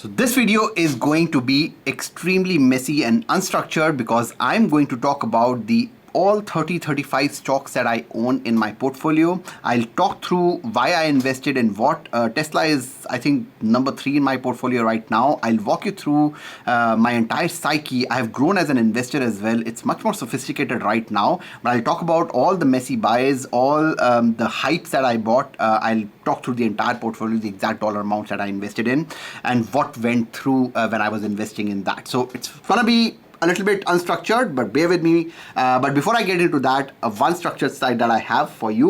So this video is going to be extremely messy and unstructured because I'm going to talk about the all 35 stocks that I own in my portfolio. I'll talk through why I invested in what. Tesla is, I think, number 3 in my portfolio right now. I'll walk you through my entire psyche. I have grown as an investor as well. It's much more sophisticated right now, but I'll talk about all the messy buys, all the hypes that I bought. I'll talk through the entire portfolio, the exact dollar amounts that I invested in, and what went through when I was investing in that. So it's gonna be a little bit unstructured, but bear with me. But before I get into that, one structured slide that I have for you,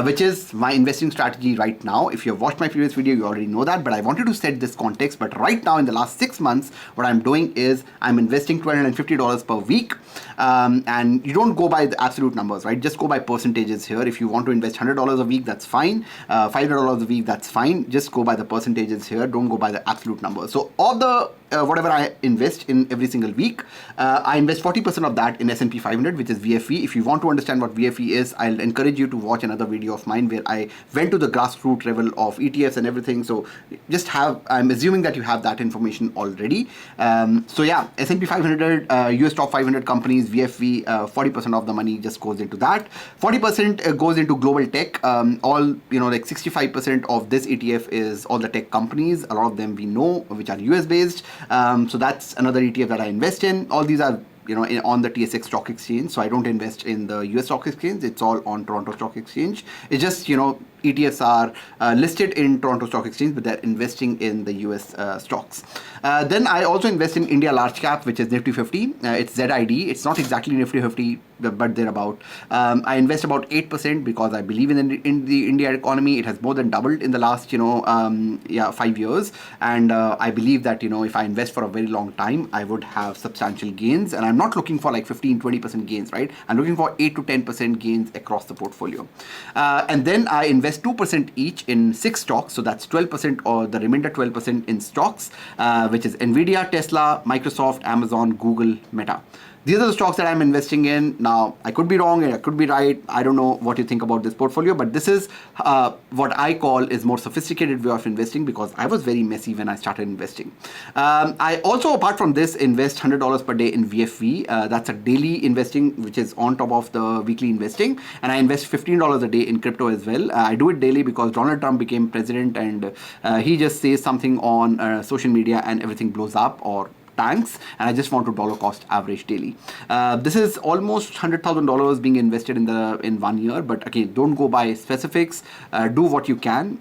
which is my investing strategy right now. If you've watched my previous video, you already know that, but I wanted to set this context. But right now, in the last 6 months, what I'm doing is I'm investing $250 per week. And you don't go by the absolute numbers, right? Just go by percentages here. If you want to invest $100 a week, that's fine. $500 a week, that's fine. Just go by the percentages here. Don't go by the absolute numbers. So all the whatever I invest in every single week, I invest 40% of that in S&P 500, which is VFE. If you want to understand what VFE is, I'll encourage you to watch another video of mine where I went to the grassroots level of ETFs and everything. So just I'm assuming that you have that information already. So yeah, S&P 500, US top 500 companies, VFE, 40% of the money just goes into that. 40% goes into global tech. Like 65% of this ETF is all the tech companies. A lot of them we know, which are US based. So that's another ETF that I invest in. All these are on the TSX stock exchange. So I don't invest in the US stock exchange. It's all on Toronto Stock Exchange. It's just, ETFs are listed in Toronto Stock Exchange, but they're investing in the US stocks. Then I also invest in India large cap, which is Nifty 50. It's ZID. It's not exactly Nifty 50, but thereabout. I invest about 8% because I believe in the India economy. It has more than doubled in the last 5 years, and I believe that if I invest for a very long time, I would have substantial gains. And I'm not looking for like 15-20% gains, right? I'm looking for 8 to 10% gains across the portfolio. And then I invest 2% each in 6 stocks, so that's 12%, or the remainder 12% in stocks, which is NVIDIA, Tesla, Microsoft, Amazon, Google, Meta. These are the stocks that I'm investing in. Now, I could be wrong and I could be right. I don't know what you think about this portfolio, but this is what I call is more sophisticated way of investing because I was very messy when I started investing. I also, apart from this, invest $100 per day in VFV. That's a daily investing, which is on top of the weekly investing. And I invest $15 a day in crypto as well. I do it daily because Donald Trump became president and he just says something on social media and everything blows up or tanks, and I just want to dollar cost average daily. This is almost $100,000 being invested in 1 year, but again, don't go by specifics. Do what you can.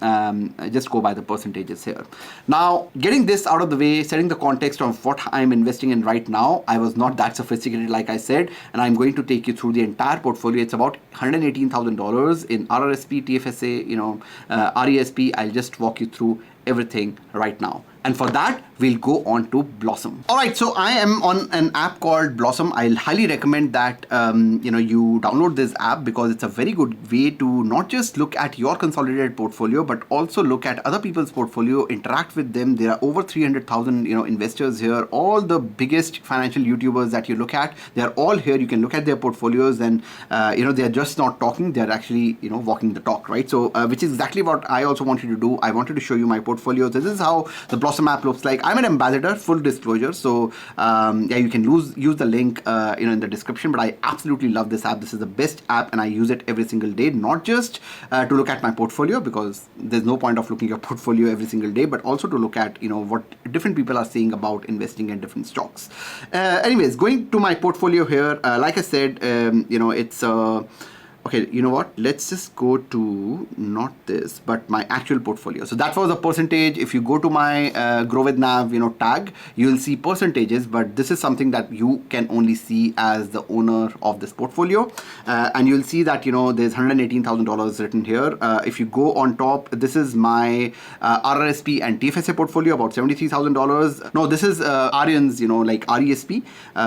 Just go by the percentages here. Now, getting this out of the way, setting the context of what I'm investing in right now, I was not that sophisticated, like I said, and I'm going to take you through the entire portfolio. It's about $118,000 in RRSP, TFSA, RESP. I'll just walk you through everything right now. And for that, we'll go on to Blossom. All right, so I am on an app called Blossom. I'll highly recommend that you download this app because it's a very good way to not just look at your consolidated portfolio, but also look at other people's portfolio, interact with them. There are over 300,000 investors here. All the biggest financial YouTubers that you look at, they're all here. You can look at their portfolios, and they're just not talking. They're actually walking the talk, right? So which is exactly what I also wanted to do. I wanted to show you my portfolio. This is how the Blossom app looks like. I'm an ambassador, full disclosure. So you can use the link in the description. But I absolutely love this app. This is the best app, and I use it every single day. Not just to look at my portfolio, because there's no point of looking at your portfolio every single day, but also to look at what different people are saying about investing in different stocks. Anyways, going to my portfolio here, like I said, it's okay, you know what? Let's just go to not this, but my actual portfolio. So that was a percentage. If you go to my Grow with Nav, tag, you'll see percentages. But this is something that you can only see as the owner of this portfolio, and you'll see that there's $118,000 written here. If you go on top, this is my RRSP and TFSA portfolio, about $73,000. No, this is Aryan's, like RESP.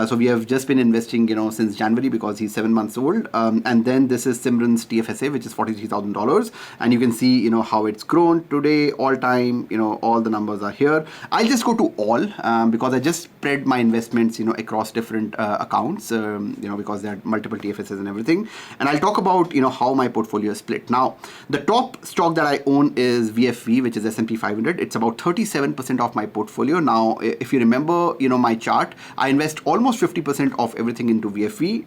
So we have just been investing, since January because he's 7 months old, and then this this is Simran's TFSA, which is $43,000, and you can see, you know, how it's grown today, all time, you know, all the numbers are here. I'll just go to all because I just spread my investments, you know, across different accounts, you know, because there are multiple TFSs and everything. And I'll talk about, you know, how my portfolio is split. Now, the top stock that I own is VFV, which is S&P 500. It's about 37% of my portfolio. Now, if you remember, you know, my chart, I invest almost 50% of everything into VFV,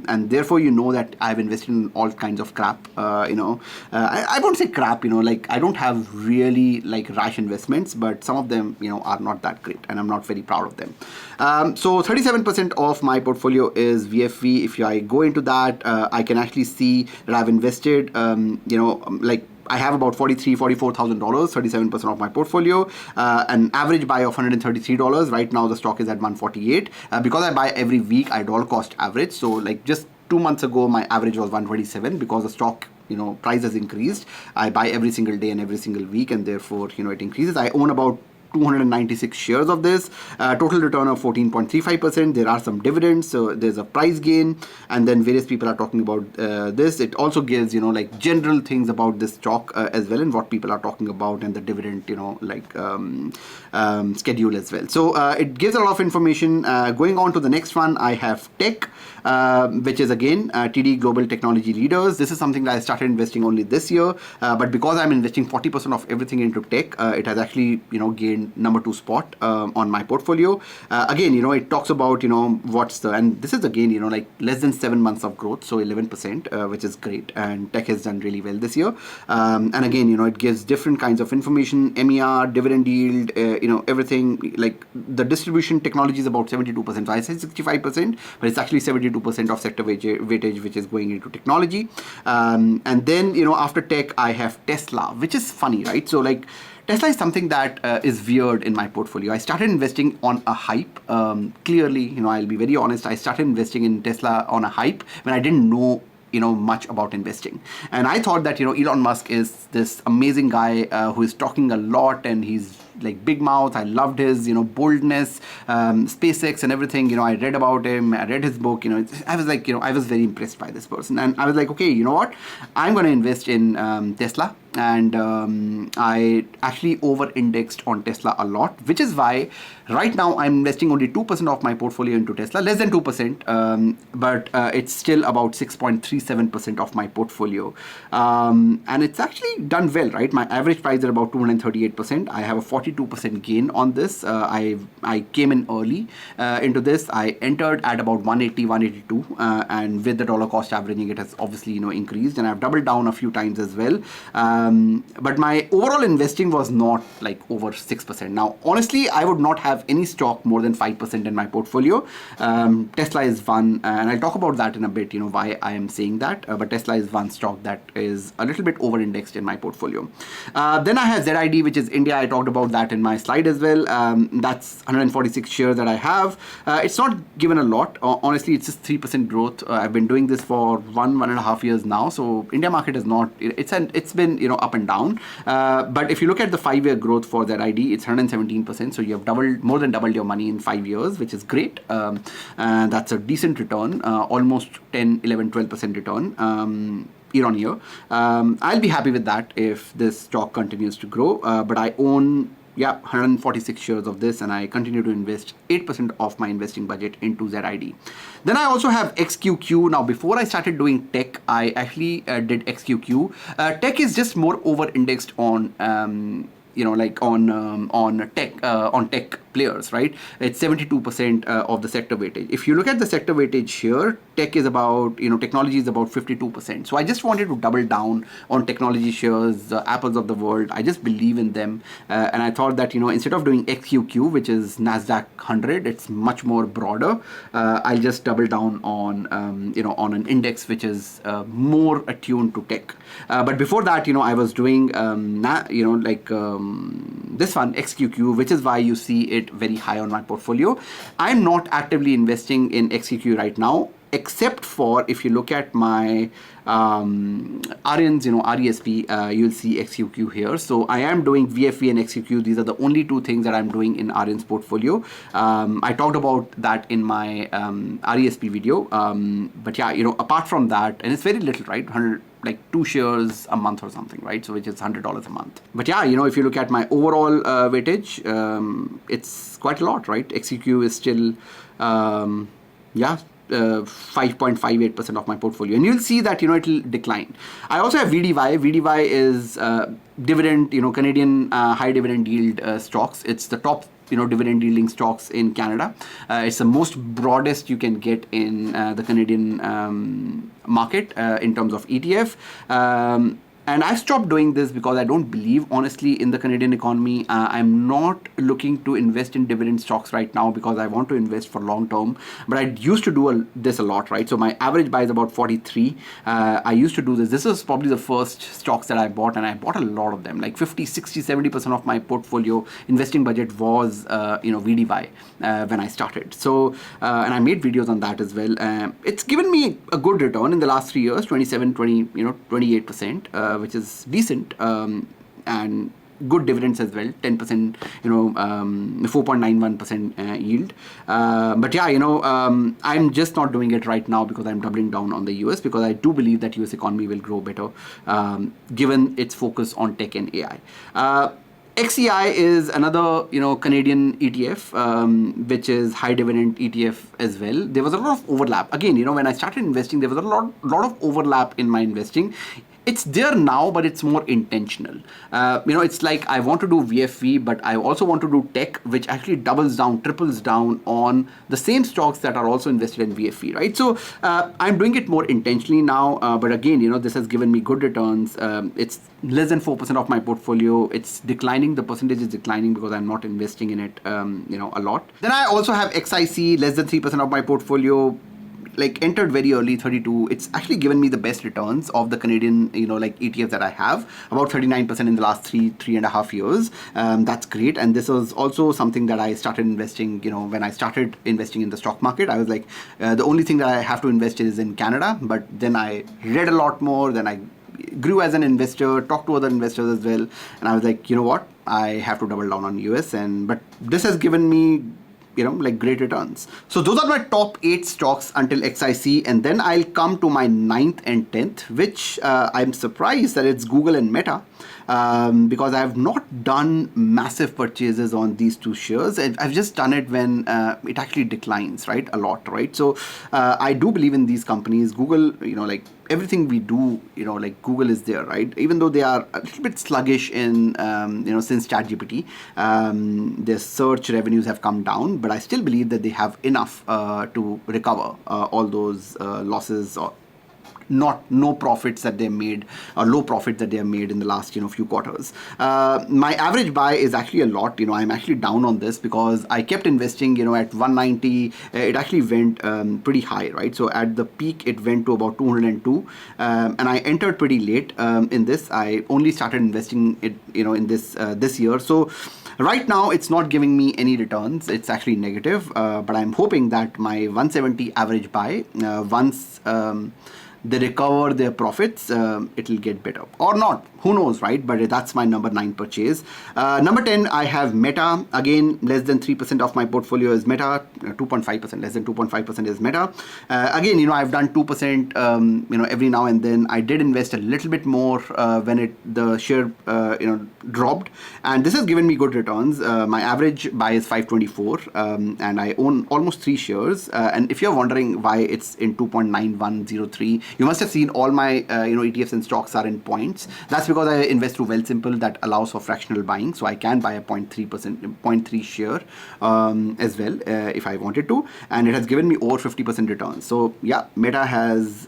and therefore, you know that I've invested in all kinds of crap. You know, I won't say crap, you know, like I don't have really like rash investments, but some of them, you know, are not that great, and I'm not very proud of them. So 37% of my portfolio is VFV. If I go into that, I can actually see that I've invested, you know, like I have about $44,000, 37% of my portfolio, an average buy of $133. Right now, the stock is at 148. Because I buy every week, I dollar cost average. So like just 2 months ago, my average was 127 because the stock, you know, price has increased. I buy every single day and every single week, and therefore, you know, it increases. I own about 296 shares of this, total return of 14.35%. There are some dividends, so there's a price gain, and then various people are talking about this. It also gives, you know, like general things about this stock as well, and what people are talking about, and the dividend, you know, like schedule as well. So it gives a lot of information. Going on to the next one, I have tech, which is again TD Global Technology Leaders. This is something that I started investing only this year, but because I'm investing 40% of everything into tech, it has actually, you know, gained number 2 spot on my portfolio. Again, you know, it talks about, you know, what's the, and this is again, you know, like less than 7 months of growth, so 11%, which is great, and tech has done really well this year. And again, you know, it gives different kinds of information, MER, dividend yield, you know, everything. Like the distribution technology is about 72%, so I say 65%, but it's actually 72% of sector weightage which is going into technology. And then, you know, after tech, I have Tesla, which is funny, right? So like Tesla is something that is weird in my portfolio. I started investing on a hype. Clearly, you know, I'll be very honest, I started investing in Tesla on a hype when I didn't know, you know, much about investing. And I thought that, you know, Elon Musk is this amazing guy who is talking a lot, and he's like big mouth. I loved his, you know, boldness, SpaceX and everything. You know, I read about him, I read his book, you know, I was like, you know, I was very impressed by this person. And I was like, okay, you know what, I'm going to invest in Tesla. And I actually over-indexed on Tesla a lot, which is why right now I'm investing only 2% of my portfolio into Tesla, less than 2%, but it's still about 6.37% of my portfolio. And it's actually done well, right? My average price is about 238%. I have a 42% gain on this. I came in early into this. I entered at about 180, 182, and with the dollar cost averaging, it has obviously, you know, increased, and I've doubled down a few times as well. But my overall investing was not like over 6%. Now, honestly, I would not have any stock more than 5% in my portfolio. Tesla is one, and I'll talk about that in a bit, you know, why I am saying that. But Tesla is one stock that is a little bit over-indexed in my portfolio. Then I have ZID, which is India. I talked about that in my slide as well. That's 146 shares that I have. It's not given a lot. Honestly, it's just 3% growth. I've been doing this for 1.5 years now. So India market is not, it's been, you know, up and down. But if you look at the 5-year growth for ZID, it's 117%. So you have more than doubled your money in 5 years, which is great. That's a decent return, almost 10, 11, 12% return. Year on year. I'll be happy with that if this stock continues to grow. But I own 146 shares of this, and I continue to invest 8% of my investing budget into ZID. Then I also have XQQ. Now, before I started doing tech, I actually did XQQ. Tech is just more over-indexed on you know, like on tech players, right? It's 72% of the sector weightage. If you look at the sector weightage here, tech is about, you know, technology is about 52%. So I just wanted to double down on technology shares, the Apples of the world. I just believe in them. And I thought that, you know, instead of doing XQQ, which is NASDAQ 100, it's much more broader. I'll just double down on, you know, on an index which is more attuned to tech. But before that, you know, I was doing, you know, like this one, XQQ, which is why you see it very high on my portfolio. I'm not actively investing in XQQ right now. except for if you look at my RNs, RESP, you'll see XQQ here. So I am doing VFV and XQQ. These are the only two things that I'm doing in RN's portfolio. I talked about that in my RESP video. But yeah, apart from that, and it's very little, right? 100, like 2 shares a month or something, right? So which is $100 a month. But yeah, if you look at my overall weightage, it's quite a lot, right? XQQ is still, 5.58% of my portfolio, and you'll see that it'll decline. I also have VDY. VDY is dividend, Canadian high dividend yield stocks. It's the top dividend yielding stocks in Canada. It's the most broadest you can get in the Canadian market in terms of ETF. And I've stopped doing this because I don't believe, honestly, in the Canadian economy. I'm not looking to invest in dividend stocks right now because I want to invest for long term. But I used to do this a lot, right? So my average buy is about 43. I used to do this. This is probably the first stocks that I bought, and I bought a lot of them. Like 50, 60, 70% of my portfolio investing budget was, VDY when I started. So, and I made videos on that as well. It's given me a good return in the last 3 years, 28%. Which is decent, and good dividends as well, 10%, 4.91% yield. But yeah, I'm just not doing it right now because I'm doubling down on the US, because I do believe that US economy will grow better, given its focus on tech and AI. XEI is another, Canadian ETF, which is high dividend ETF as well. There was a lot of overlap. Again, when I started investing, there was a lot of overlap in my investing. It's there now, but it's more intentional. It's like I want to do VFV, but I also want to do tech, which actually triples down on the same stocks that are also invested in VFV, right? So I'm doing it more intentionally now. But again, this has given me good returns. It's less than 4% of my portfolio. It's declining. The percentage is declining because I'm not investing in it, a lot. Then I also have XIC, less than 3% of my portfolio. Like entered very early, 32. It's actually given me the best returns of the Canadian, ETFs that I have, about 39% in the last 3.5 years. That's great. And this was also something that I started investing, when I started investing in the stock market. I was like, the only thing that I have to invest in is in Canada. But then I read a lot more. Then I grew as an investor, talked to other investors as well. And I was like, you know what? I have to double down on US. But this has given me great returns. So those are my top 8 stocks until XIC, and then I'll come to my 9th and 10th, which I'm surprised that it's Google and Meta, because I have not done massive purchases on these 2 shares. I've just done it when it actually declines, right? A lot, right? So I do believe in these companies. Google, everything we do, Google is there, right? Even though they are a little bit sluggish in, since ChatGPT, their search revenues have come down, but I still believe that they have enough to recover all those losses or no profits that they made, or low profits that they have made in the last few quarters. My average buy is actually a lot. I'm actually down on this because I kept investing at 190. It actually went pretty high, right? So at the peak it went to about 202, and I entered pretty late in this. I only started investing it in this year. So right now, it's not giving me any returns. It's actually negative, but I'm hoping that my 170 average buy, once they recover their profits, it'll get better. Or not. Who knows, right? But that's my number 9 purchase. Number 10, I have Meta. Again, less than 3% of my portfolio is Meta. 2.5%, less than 2.5% is Meta. Again, I've done 2%, every now and then. I did invest a little bit more when the share, dropped. And this has given me good returns. My average buy is 524, and I own almost 3 shares. And if you're wondering why it's in 2.9103, you must have seen all my, ETFs and stocks are in points. That's because I invest through Wealthsimple that allows for fractional buying, so I can buy a 0.3 share as well if I wanted to, and it has given me over 50% returns. So yeah, Meta has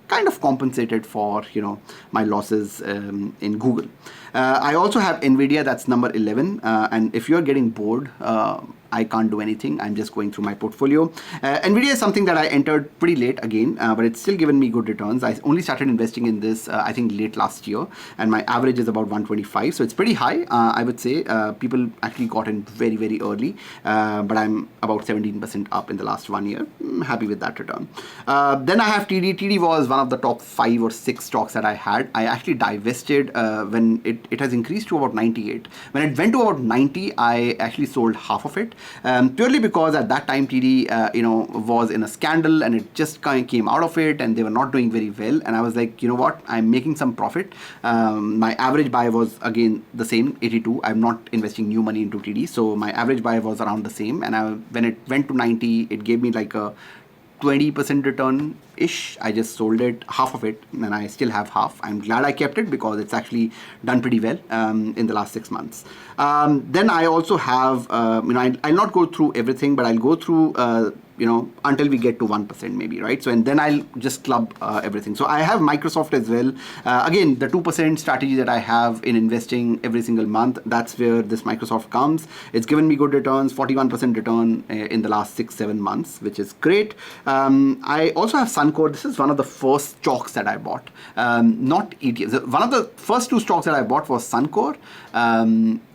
kind of compensated for my losses in Google. I also have NVIDIA, that's number 11. And if you're getting bored, I can't do anything. I'm just going through my portfolio. NVIDIA is something that I entered pretty late again, but it's still given me good returns. I only started investing in this, I think, late last year, and my average is about 125. So it's pretty high, I would say. People actually got in very, very early, but I'm about 17% up in the last 1 year. I'm happy with that return. Then I have TD. TD was one of the top 5 or 6 stocks that I had. I actually divested when it has increased to about 98. When it went to about 90, I actually sold half of it. Purely because at that time TD was in a scandal and it just kind of came out of it and they were not doing very well, and I was like, you know what, I'm making some profit. My average buy was again the same, 82. I'm not investing new money into TD, so my average buy was around the same, and when it went to 90, it gave me like a 20% return ish. I just sold it, half of it, and I still have half. I'm glad I kept it because it's actually done pretty well in the last 6 months. Then I also have, I'll not go through everything, but I'll go through until we get to 1% maybe, right? So, and then I'll just club everything. So I have Microsoft as well. Again, the 2% strategy that I have in investing every single month, that's where this Microsoft comes. It's given me good returns, 41% return in the last 6-7 months, which is great. I also have Suncor. This is one of the first stocks that I bought, not ETFs. One of the first 2 stocks that I bought was Suncor,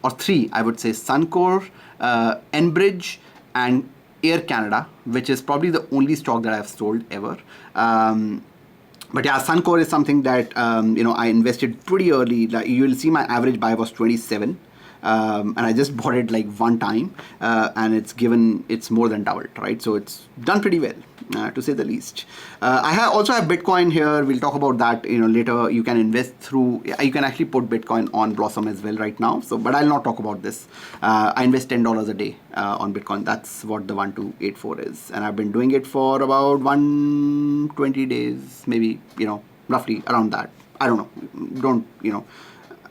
or 3, I would say. Suncor, Enbridge, and Air Canada, which is probably the only stock that I've sold ever. But yeah, Suncor is something that I invested pretty early. Like, you will see my average buy was 27. And I just bought it like one time, and it's more than doubled, right? So it's done pretty well, to say the least. I also have Bitcoin here. We'll talk about that later. You can invest through, you can actually put Bitcoin on Blossom as well right now. So, but I'll not talk about this. I invest $10 a day on Bitcoin. That's what the 1284 is, and I've been doing it for about 120 days, maybe, roughly around that. I don't know.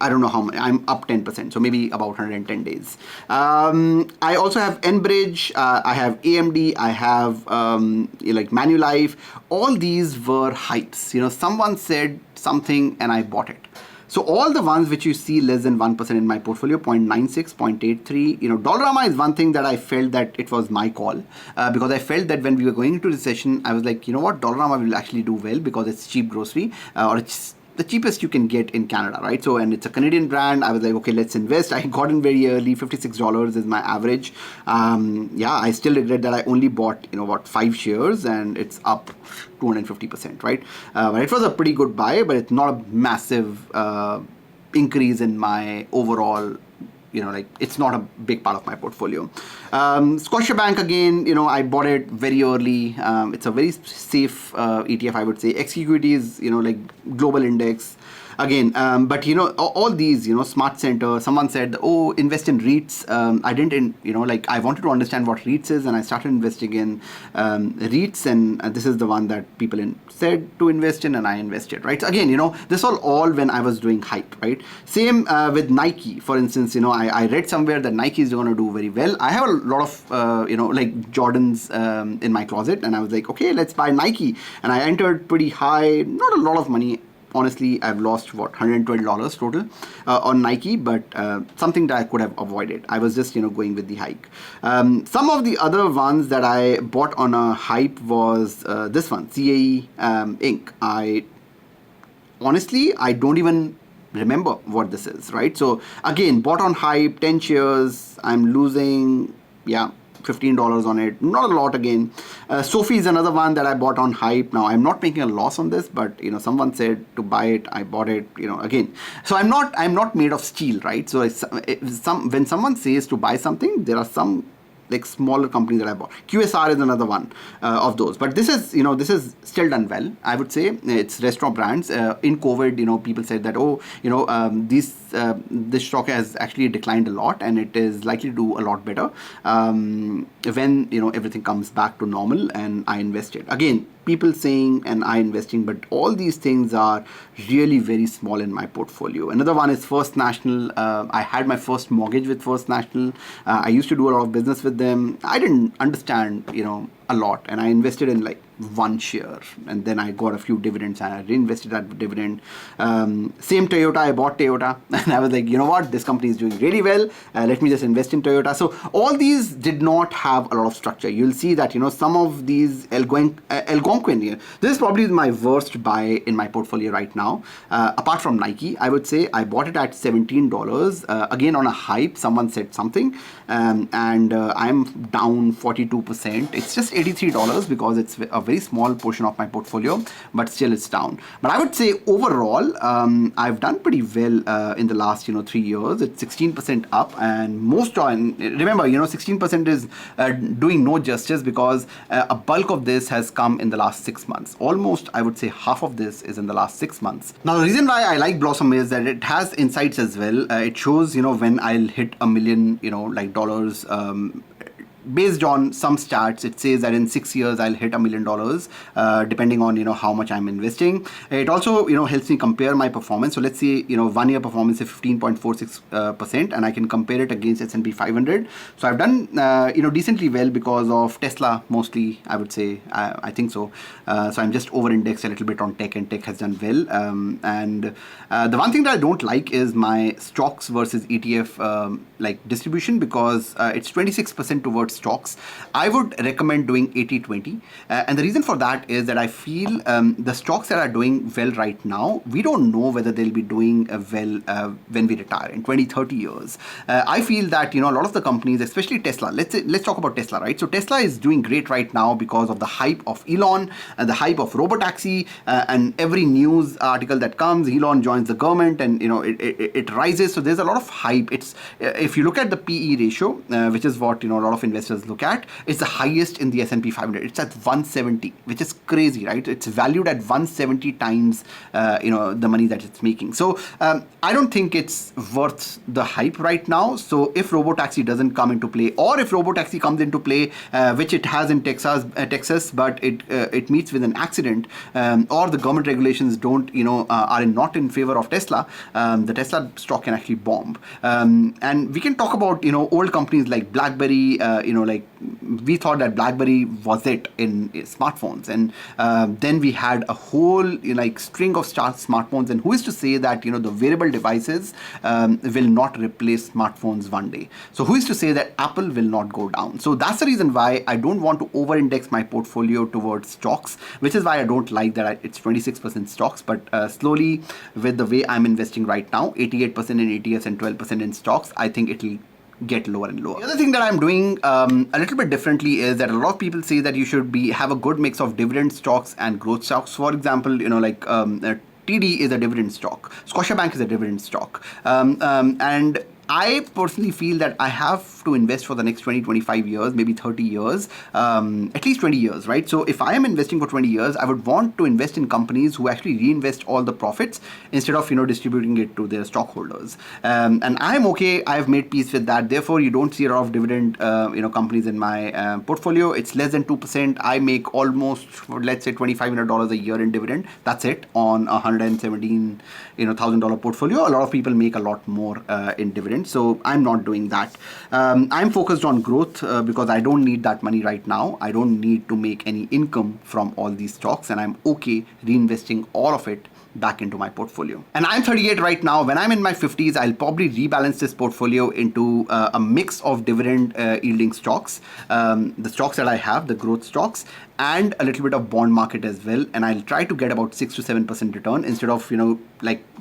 I don't know how much. I'm up 10%, so maybe about 110 days. I also have Enbridge, I have AMD, I have like Manulife. All these were hypes. Someone said something and I bought it. So all the ones which you see less than 1% in my portfolio, 0.96, 0.83, Dollarama is one thing that I felt that it was my call, because I felt that when we were going into recession, I was like, you know what, Dollarama will actually do well because it's cheap grocery, or it's the cheapest you can get in Canada, right? So, and it's a Canadian brand. I was like, okay, let's invest. I got in very early. $56 is my average. Yeah, I still regret that I only bought, 5 shares, and it's up 250%, right? But it was a pretty good buy, but it's not a massive increase in my overall, it's not a big part of my portfolio. Scotiabank, again, I bought it very early. It's a very safe ETF, I would say. XEquities, like global index. Again, but all these, Smart Center, someone said, oh, invest in REITs. I didn't, I wanted to understand what REITs is, and I started investing in REITs, and this is the one that people said to invest in, and I invested, right? So again, this all when I was doing hype, right? Same with Nike, for instance. I read somewhere that Nike is going to do very well. I have a lot of, like Jordans in my closet, and I was like, okay, let's buy Nike, and I entered pretty high, not a lot of money. Honestly, I've lost $120 total on Nike, but something that I could have avoided. I was just going with the hike. Some of the other ones that I bought on a hype was this one, CAE Inc. Honestly, I don't even remember what this is, right? So again, bought on hype, 10 shares. I'm losing, $15 on it, not a lot again. Sophie is another one that I bought on hype. Now I'm not making a loss on this, but someone said to buy it, I bought it. Again, so I'm not made of steel, right? So when someone says to buy something, there are some like smaller companies that I bought. QSR is another one of those. But this is still done well, I would say. It's restaurant brands. In COVID, people said that, this stock has actually declined a lot, and it is likely to do a lot better when everything comes back to normal, and I invested. Again, people saying and I investing, but all these things are really very small in my portfolio. Another one is First National. I had my first mortgage with First National. I used to do a lot of business with them. I didn't understand, a lot, and I invested in like one share, and then I got a few dividends and I reinvested that dividend. Same Toyota, I bought Toyota and I was like, you know what, this company is doing really well, let me just invest in Toyota. So all these did not have a lot of structure. You'll see that, you know, some of these Algonquin, this is probably my worst buy in my portfolio right now, apart from Nike. I would say I bought it at $17, again on a hype, someone said something, and I'm down 42%. It's just $83 because it's a very small portion of my portfolio, but still it's down. But I would say overall, I've done pretty well in the last, 3 years. It's 16% up, and remember, 16% is doing no justice because a bulk of this has come in the last 6 months. Almost, I would say half of this is in the last 6 months. Now, the reason why I like Blossom is that it has insights as well. It shows, when I'll hit $1 million, dollars. Based on some stats, it says that in 6 years I'll hit $1 million, depending on how much I'm investing. It also helps me compare my performance. So let's say 1 year performance is 15.46%, and I can compare it against S&P 500. So I've done decently well because of Tesla mostly. I would say I think so. So I'm just over indexed a little bit on tech, and tech has done well. And the one thing that I don't like is my stocks versus ETF distribution, because it's 26% towards stocks. I would recommend doing 80-20, and the reason for that is that I feel the stocks that are doing well right now, we don't know whether they'll be doing well when we retire in 20-30 years. I feel that a lot of the companies, especially Tesla, let's talk about Tesla, right? So Tesla is doing great right now because of the hype of Elon and the hype of robotaxi, and every news article that comes, Elon joins the government, and it rises. So there's a lot of hype. It's if you look at the PE ratio, which is what a lot of investors look at, it's the highest in the S&P 500. It's at 170, which is crazy, right? It's valued at 170 times the money that it's making. So I don't think it's worth the hype right now. So if robotaxi doesn't come into play, or if robotaxi comes into play, which it has in Texas, but it meets with an accident, or the government regulations don't are not in favor of Tesla, the Tesla stock can actually bomb. And we can talk about old companies like BlackBerry. We thought that BlackBerry was it in smartphones, and then we had a whole string of smartphones. And who is to say that the wearable devices will not replace smartphones one day? So who is to say that Apple will not go down? So that's the reason why I don't want to over-index my portfolio towards stocks, which is why I don't like that it's 26% stocks. But slowly, with the way I'm investing right now, 88% in ETFs and 12% in stocks, I think it'll get lower and lower. The other thing that I'm doing a little bit differently is that a lot of people say that you should have a good mix of dividend stocks and growth stocks. For example, TD is a dividend stock. Scotiabank is a dividend stock. And I personally feel that I have to invest for the next 20-25 years, maybe 30 years, at least 20 years, right? So if I am investing for 20 years, I would want to invest in companies who actually reinvest all the profits instead of distributing it to their stockholders. And I'm okay. I've made peace with that. Therefore, you don't see a lot of dividend companies in my portfolio. It's less than 2%. I make almost, let's say, $2,500 a year in dividend. That's it on a $117,000 portfolio. A lot of people make a lot more in dividend. So I'm not doing that. I'm focused on growth because I don't need that money right now. I don't need to make any income from all these stocks, and I'm okay reinvesting all of it back into my portfolio. And I'm 38 right now. When I'm in my 50s, I'll probably rebalance this portfolio into a mix of dividend yielding stocks, the stocks that I have, the growth stocks, and a little bit of bond market as well. And I'll try to get about 6 to 7% return instead of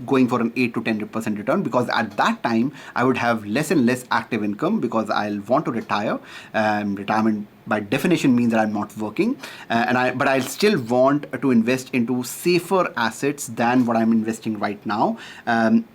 going for an 8 to 10% return, because at that time I would have less and less active income because I'll want to retire. Retirement by definition means that I'm not working, but I still want to invest into safer assets than what I'm investing right now,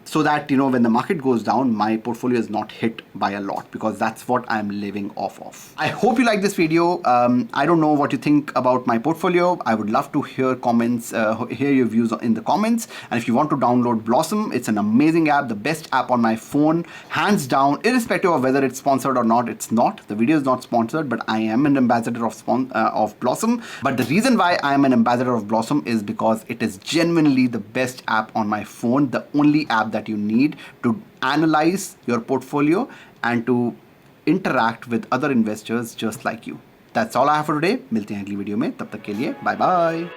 so that when the market goes down, my portfolio is not hit by a lot, because that's what I'm living off of. I hope you like this video. I don't know what you think about my portfolio. I would love to hear comments, hear your views in the comments. And if you want to download Blossom, it's an amazing app, the best app on my phone, hands down, irrespective of whether it's sponsored or not. It's not. The video is not sponsored, but I am an ambassador of Blossom. But the reason why I am an ambassador of Blossom is because it is genuinely the best app on my phone, the only app that you need to analyze your portfolio and to interact with other investors just like you. That's all I have for today. मिलते हैं अगली video में, तब तक के लिए bye bye.